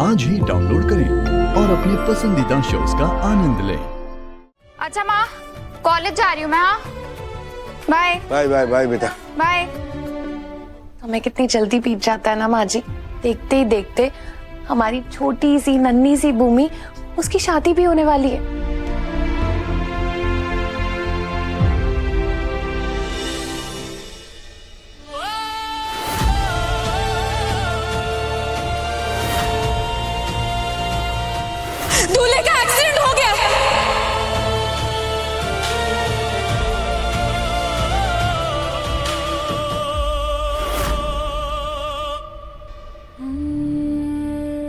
आज ही डाउनलोड करें और अपने पसंदीदा शोज का आनंद लें। अच्छा माँ, कॉलेज जा रही हूँ मैं। हाँ, बाय बाय बाय बाय बेटा। बाय। हमें कितनी जल्दी बीत जाता है ना माँ जी। देखते ही देखते हमारी छोटी सी नन्ही सी भूमि, उसकी शादी भी होने वाली है। दूल्हे का एक्सीडेंट हो गया।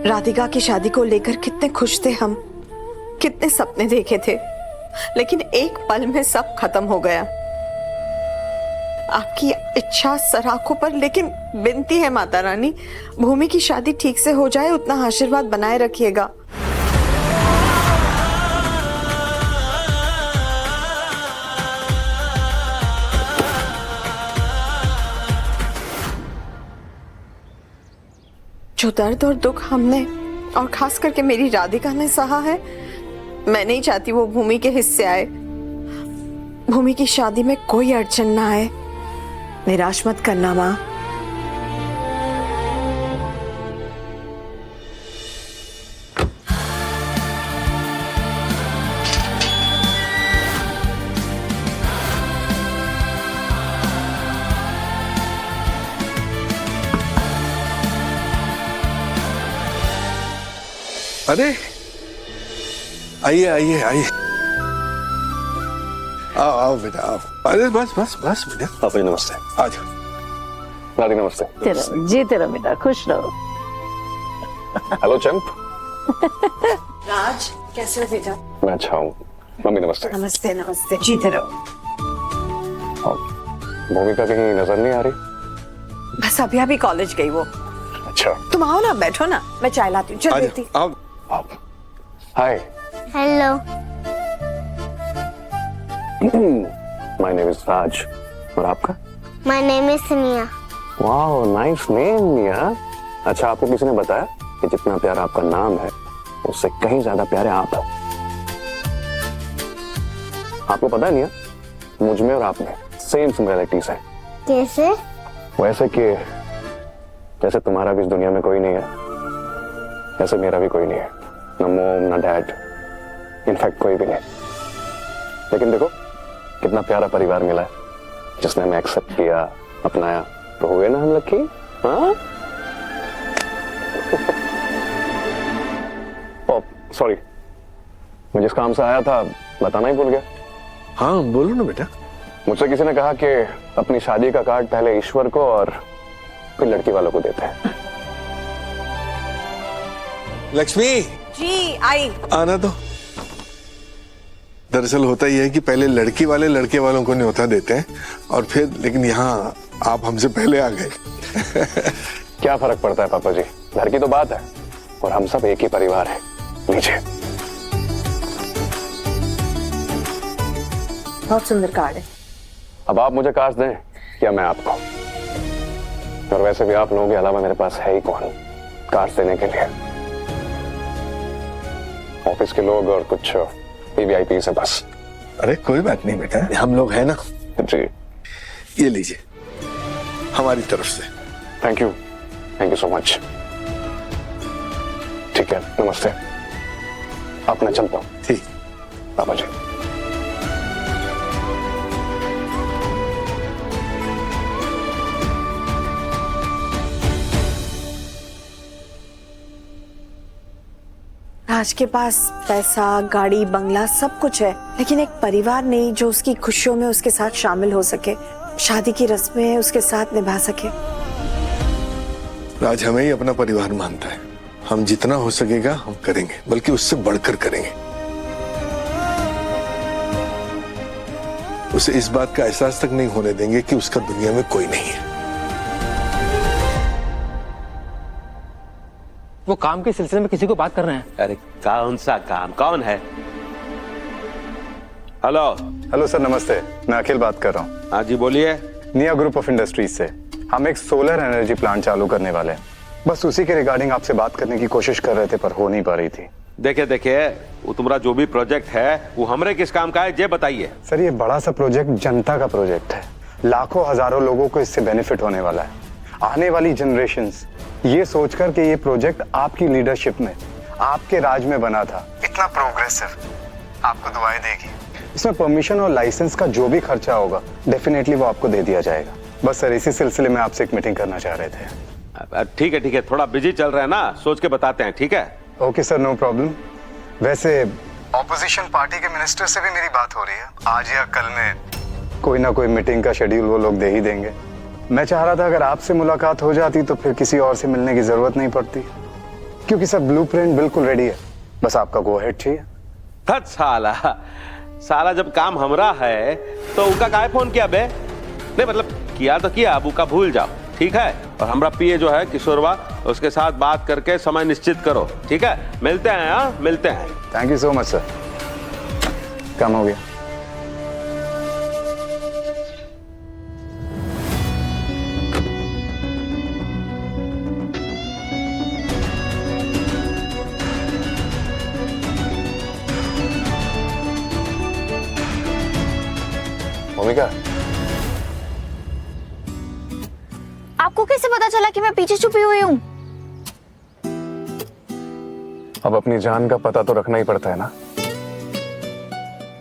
राधिका की शादी को लेकर कितने खुश थे हम, कितने सपने देखे थे, लेकिन एक पल में सब खत्म हो गया। आपकी इच्छा सराखों पर, लेकिन विनती है माता रानी, भूमि की शादी ठीक से हो जाए, उतना आशीर्वाद बनाए रखिएगा। जो दर्द और दुख हमने और खास करके मेरी राधिका ने सहा है, मैं नहीं चाहती वो भूमि के हिस्से आए। भूमि की शादी में कोई अड़चन ना आए। निराश मत करना माँ। अरे आइए आइए आइए, आओ आओ बेटा आओ। अरे बस बस बस बेटा। पापा जी नमस्ते। आ जाओ। दादी नमस्ते। जीते रहो बेटा, खुश रहो। हेलो चंप। राज कैसे हो बेटा? मैं अच्छा हूँ। मम्मी नमस्ते। नमस्ते नमस्ते, जीते रहो। भूमिका कहीं नजर नहीं आ रही? बस अभी अभी कॉलेज गई वो। अच्छा तुम आओ ना, बैठो ना, मैं चाय लाती हूँ। चल बेटी। आओ। हाय। हेलो। माय नेम इज राज। और आपका? माय नेम इज सनिया। वाओ नाइस नेम मिया। अच्छा, आपको किसी ने बताया कि जितना प्यारा आपका नाम है उससे कहीं ज्यादा प्यारे आप हैं? आपको पता नहीं है, मुझ में और आप में सेम सिमिलरिटीज है। कैसे? वैसे कि जैसे तुम्हारा भी इस दुनिया में कोई नहीं है, ऐसे मेरा भी कोई नहीं है। ना मॉम ना डैड, इनफैक्ट कोई भी नहीं। लेकिन देखो कितना प्यारा परिवार मिला है, जिसने हमें एक्सेप्ट किया, अपनाया। तो हुए ना हम लकी। हाँ सॉरी, मैं जिस काम से आया था बताना ही भूल गया। हाँ बोलो ना बेटा। मुझसे किसी ने कहा कि अपनी शादी का कार्ड पहले ईश्वर को और फिर लड़की वालों को देते हैं। लक्ष्मी जी आई। आना तो। दरअसल होता ही है कि पहले लड़की वाले लड़के वालों को न्योता देते हैं और फिर, लेकिन यहाँ आप हमसे पहले आ गए। क्या फर्क पड़ता है पापा जी, घर की तो बात है और हम सब एक ही परिवार है। लीजिए। बहुत सुंदर कार्ड है। अब आप मुझे कार्ड दें या मैं आपको? और वैसे भी आप लोगों के अलावा मेरे पास है ही कौन कार्ड देने के लिए? ऑफिस के लोग और कुछ वीवीआईपी से बस। अरे कोई बात नहीं बेटा, हम लोग हैं ना। जी ये लीजिए हमारी तरफ से। Thank you so much. ठीक है, नमस्ते। आप मैं चलता हूँ। ठीक पापा जी। राज के पास पैसा, गाड़ी, बंगला सब कुछ है, लेकिन एक परिवार नहीं जो उसकी खुशियों में उसके साथ शामिल हो सके, शादी की रस्में उसके साथ निभा सके। राज हमें ही अपना परिवार मानता है। हम जितना हो सकेगा हम करेंगे, बल्कि उससे बढ़कर करेंगे। उसे इस बात का एहसास तक नहीं होने देंगे कि उसका दुनिया में कोई नहीं है। वो काम के सिलसिले में किसी को बात कर रहे हैं। अरे कौन सा काम? कौन है? हेलो। हेलो सर, नमस्ते। मैं अखिल बात कर रहा हूँ। हाँ जी बोलिए। निया ग्रुप ऑफ इंडस्ट्रीज से हम एक सोलर एनर्जी प्लांट चालू करने वाले हैं। बस उसी के रिगार्डिंग आपसे बात करने की कोशिश कर रहे थे पर हो नहीं पा रही थी। देखिए वो तुम्हारा जो भी प्रोजेक्ट है वो हमरे किस काम का है ये बताइए। सर ये बड़ा सा प्रोजेक्ट जनता का प्रोजेक्ट है, लाखों हजारों लोगों को इससे बेनिफिट होने वाला है। आने वाली जनरेशंस ये सोचकर कि ये प्रोजेक्ट आपकी लीडरशिप में, आपके राज में बना था, इतना प्रोग्रेसिव, आपको दुआएं देगी। इसमें परमिशन और लाइसेंस का जो भी खर्चा होगा डेफिनेटली वो आपको दे दिया जाएगा। बस सर इसी सिलसिले में आपसे एक मीटिंग करना चाह रहे थे। ठीक है, थोड़ा बिजी चल रहा है ना, सोच के बताते हैं, ठीक है? Okay sir, no problem. वैसे ऑपोजिशन पार्टी के मिनिस्टर से भी मेरी बात हो रही है, आज या कल में कोई ना कोई मीटिंग का शेड्यूल वो लोग दे ही देंगे। मैं चाह रहा था अगर आपसे मुलाकात हो जाती तो फिर किसी और से मिलने की जरूरत नहीं पड़ती, क्योंकि सर ब्लूप्रिंट बिल्कुल रेडी है, बस आपका गो अहेड चाहिए। धत साला जब काम हमरा है तो उनका काहे फोन किया बे? नहीं मतलब किया तो किया, अब उनका भूल जाओ, ठीक है? और हमरा पीए जो है किशोरवा, उसके साथ बात करके समय निश्चित करो, ठीक है? मिलते हैं, हाँ मिलते हैं। Thank you so much sir, काम हो गया। भूमिका, आपको कैसे पता चला कि मैं पीछे छुपी हुई हूँ? अब अपनी जान का पता तो रखना ही पड़ता है ना।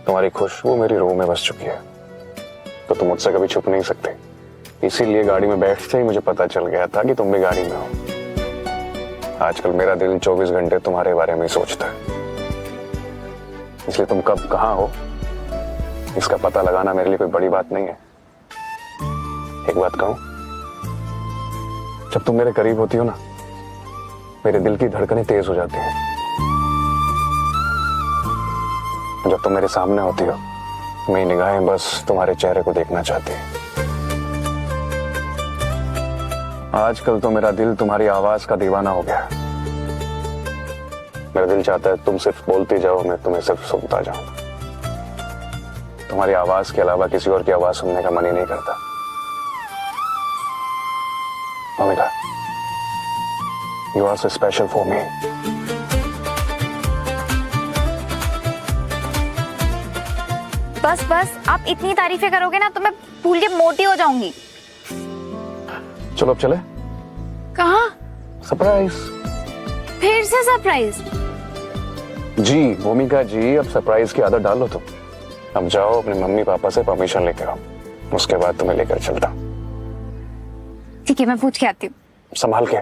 तुम्हारी खुशबू मेरी रूह में बस चुकी है तो तुम मुझसे कभी छुप नहीं सकते, इसीलिए गाड़ी में बैठते ही मुझे पता चल गया था कि तुम भी गाड़ी में हो। आजकल मेरा दिल 24 घंटे तुम्हारे बारे में ही सोचता है, इसलिए तुम कब कहाँ हो इसका पता लगाना मेरे लिए कोई बड़ी बात नहीं है। एक बात कहूं, जब तुम मेरे करीब होती हो ना, मेरे दिल की धड़कनें तेज हो जाती हैं। जब तुम मेरे सामने होती हो, मेरी निगाहें बस तुम्हारे चेहरे को देखना चाहती हैं। आजकल तो मेरा दिल तुम्हारी आवाज का दीवाना हो गया। मेरा दिल चाहता है तुम सिर्फ बोलती जाओ, मैं तुम्हें सिर्फ सुनता जाऊं। तुम्हारी आवाज के अलावा किसी और की आवाज सुनने का मन ही नहीं करता। भूमिका, you are so special for me. बस आप इतनी तारीफें करोगे ना तो मैं भूल के मोटी हो जाऊंगी। चलो अब चले। कहाँ? सरप्राइज। फिर से सरप्राइज? जी भूमिका जी, अब सरप्राइज की आदत डालो तुम। अब जाओ अपने मम्मी पापा से परमिशन लेकर आओ, उसके बाद तुम्हें लेकर चलता। ठीक है, मैं पूछ के आती हूँ। संभाल के।